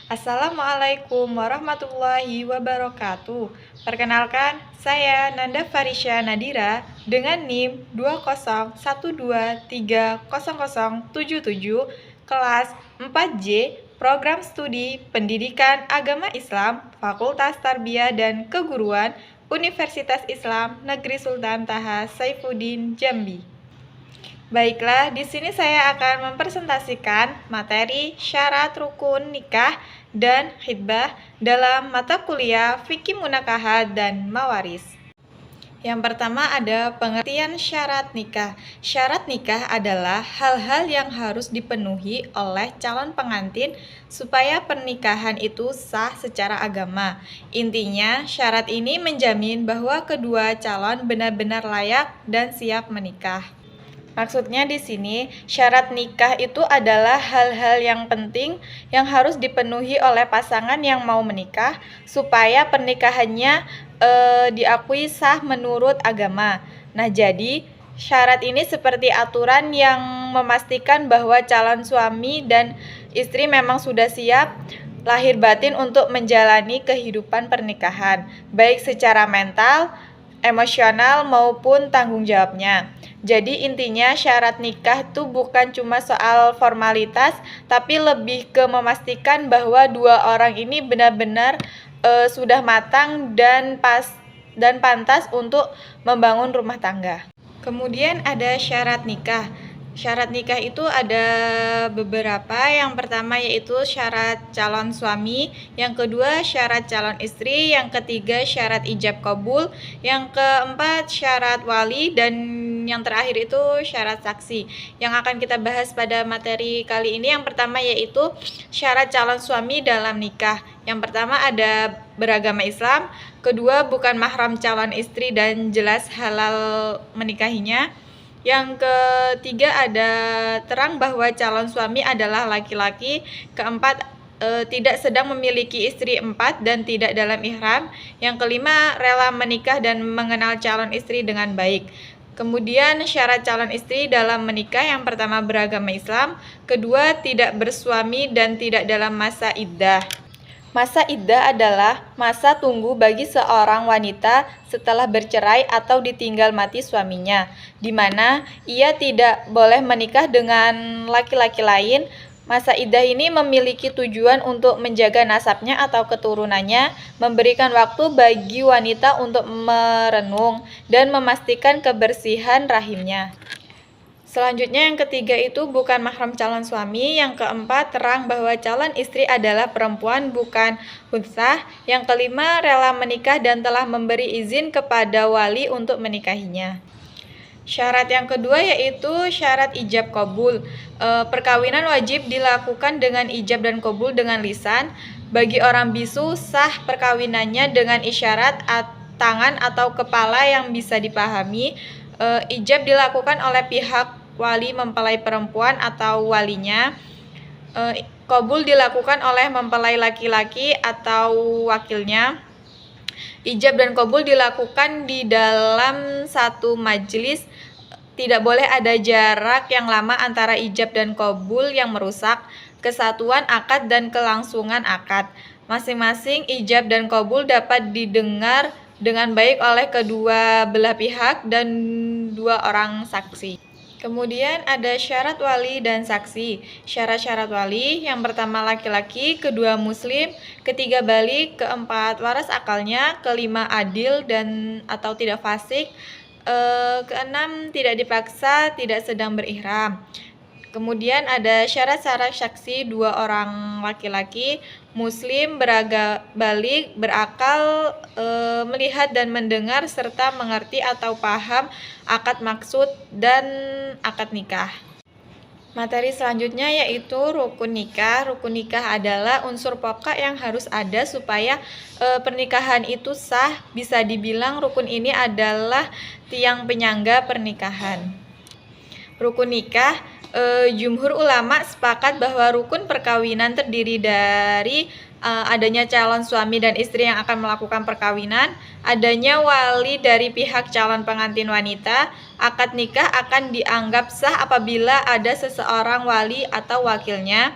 Assalamualaikum warahmatullahi wabarakatuh. Perkenalkan, saya Nanda Farisya Nadira dengan NIM 201230077 kelas 4J Program Studi Pendidikan Agama Islam Fakultas Tarbiyah dan Keguruan Universitas Islam Negeri Sultan Taha Saifuddin Jambi. Baiklah, di sini saya akan mempresentasikan materi syarat rukun nikah dan khitbah dalam mata kuliah Fikih Munakahat dan Mawaris. Yang pertama ada pengertian syarat nikah. Syarat nikah adalah hal-hal yang harus dipenuhi oleh calon pengantin supaya pernikahan itu sah secara agama. Intinya, syarat ini menjamin bahwa kedua calon benar-benar layak dan siap menikah. Maksudnya di sini, syarat nikah itu adalah hal-hal yang penting yang harus dipenuhi oleh pasangan yang mau menikah supaya pernikahannya diakui sah menurut agama. Nah, jadi syarat ini seperti aturan yang memastikan bahwa calon suami dan istri memang sudah siap lahir batin untuk menjalani kehidupan pernikahan, baik secara mental, emosional maupun tanggung jawabnya. Jadi intinya syarat nikah itu bukan cuma soal formalitas, tapi lebih ke memastikan bahwa dua orang ini benar-benar sudah matang dan pantas untuk membangun rumah tangga. Kemudian ada syarat nikah. Syarat nikah itu ada beberapa. Yang pertama yaitu syarat calon suami, yang kedua syarat calon istri, yang ketiga syarat ijab kabul, yang keempat syarat wali, dan yang terakhir itu syarat saksi. Yang akan kita bahas pada materi kali ini yang pertama yaitu syarat calon suami dalam nikah. Yang pertama ada beragama Islam, kedua bukan mahram calon istri dan jelas halal menikahinya. Yang ketiga ada terang bahwa calon suami adalah laki-laki. Keempat, tidak sedang memiliki istri 4 dan tidak dalam ihram. Yang kelima, rela menikah dan mengenal calon istri dengan baik. Kemudian syarat calon istri dalam menikah yang pertama beragama Islam, kedua tidak bersuami dan tidak dalam masa iddah. Masa iddah adalah masa tunggu bagi seorang wanita setelah bercerai atau ditinggal mati suaminya, di mana ia tidak boleh menikah dengan laki-laki lain. Masa iddah ini memiliki tujuan untuk menjaga nasabnya atau keturunannya, memberikan waktu bagi wanita untuk merenung, dan memastikan kebersihan rahimnya. Selanjutnya yang ketiga itu bukan mahram calon suami. Yang keempat terang bahwa calon istri adalah perempuan bukan unsah. Yang kelima rela menikah dan telah memberi izin kepada wali untuk menikahinya. Syarat yang kedua yaitu syarat ijab kabul. Perkawinan wajib dilakukan dengan ijab dan kabul dengan lisan. Bagi orang bisu sah perkawinannya dengan isyarat tangan atau kepala yang bisa dipahami. Ijab dilakukan oleh pihak wali mempelai perempuan atau walinya. Kabul dilakukan oleh mempelai laki-laki atau wakilnya. Ijab dan kabul dilakukan di dalam satu majelis. Tidak boleh ada jarak yang lama antara ijab dan kabul yang merusak kesatuan akad dan kelangsungan akad. Masing-masing ijab dan kabul dapat didengar dengan baik oleh kedua belah pihak dan dua orang saksi. Kemudian ada syarat wali dan saksi. Syarat-syarat wali yang pertama laki-laki, kedua muslim, ketiga balik, keempat waras akalnya, kelima adil dan atau tidak fasik, keenam tidak dipaksa, tidak sedang berihram. Kemudian ada syarat-syarat saksi dua orang laki-laki, muslim, balik, berakal, melihat dan mendengar serta mengerti atau paham akad maksud dan akad nikah. Materi selanjutnya yaitu rukun nikah. Rukun nikah adalah unsur pokok yang harus ada supaya pernikahan itu sah. Bisa dibilang rukun ini adalah tiang penyangga pernikahan. Rukun nikah, jumhur ulama sepakat bahwa rukun perkawinan terdiri dari adanya calon suami dan istri yang akan melakukan perkawinan, adanya wali dari pihak calon pengantin wanita. Akad nikah akan dianggap sah apabila ada seseorang wali atau wakilnya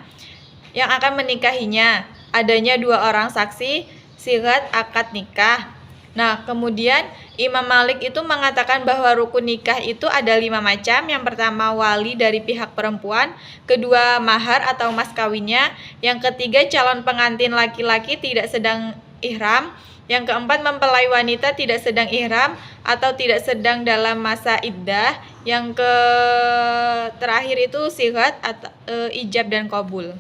yang akan menikahinya. adanya 2 orang saksi, sighat akad nikah. Nah, kemudian Imam Malik itu mengatakan bahwa rukun nikah itu ada 5 macam. Yang pertama wali dari pihak perempuan, kedua mahar atau mas kawinnya, yang ketiga calon pengantin laki-laki tidak sedang ihram, yang keempat mempelai wanita tidak sedang ihram atau tidak sedang dalam masa iddah, yang terakhir itu sighat atau ijab dan qabul.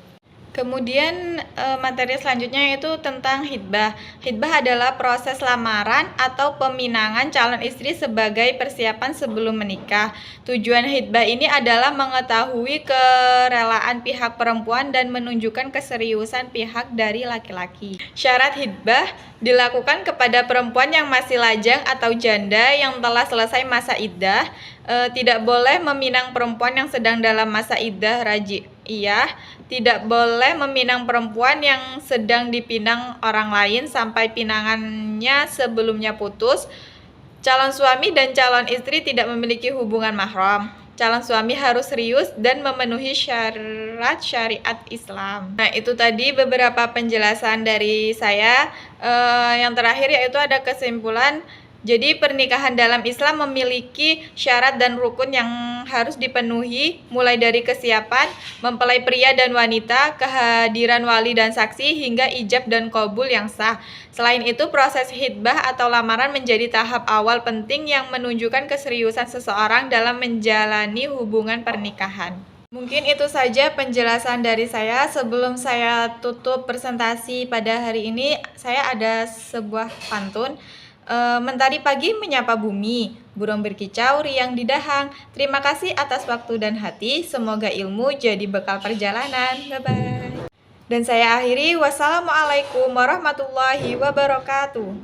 Kemudian materi selanjutnya yaitu tentang hitbah. Hitbah adalah proses lamaran atau peminangan calon istri sebagai persiapan sebelum menikah. Tujuan hitbah ini adalah mengetahui kerelaan pihak perempuan dan menunjukkan keseriusan pihak dari laki-laki. Syarat hitbah dilakukan kepada perempuan yang masih lajang atau janda yang telah selesai masa iddah. Tidak boleh meminang perempuan yang sedang dalam masa iddah raji'iyah, tidak boleh meminang perempuan yang sedang dipinang orang lain sampai pinangannya sebelumnya putus. Calon suami dan calon istri tidak memiliki hubungan mahram. Calon suami harus serius dan memenuhi syarat syariat Islam. Nah, itu tadi beberapa penjelasan dari saya. Yang terakhir yaitu ada kesimpulan. Jadi pernikahan dalam Islam memiliki syarat dan rukun yang harus dipenuhi, mulai dari kesiapan mempelai pria dan wanita, kehadiran wali dan saksi, hingga ijab dan qabul yang sah. Selain itu, proses hitbah atau lamaran menjadi tahap awal penting yang menunjukkan keseriusan seseorang dalam menjalani hubungan pernikahan. Mungkin itu saja penjelasan dari saya. Sebelum saya tutup presentasi pada hari ini, saya ada sebuah pantun. Mentari pagi menyapa bumi, burung berkicau riang di dahang. Terima kasih atas waktu dan hati, semoga ilmu jadi bekal perjalanan. Bye-bye. Dan saya akhiri, wassalamualaikum warahmatullahi wabarakatuh.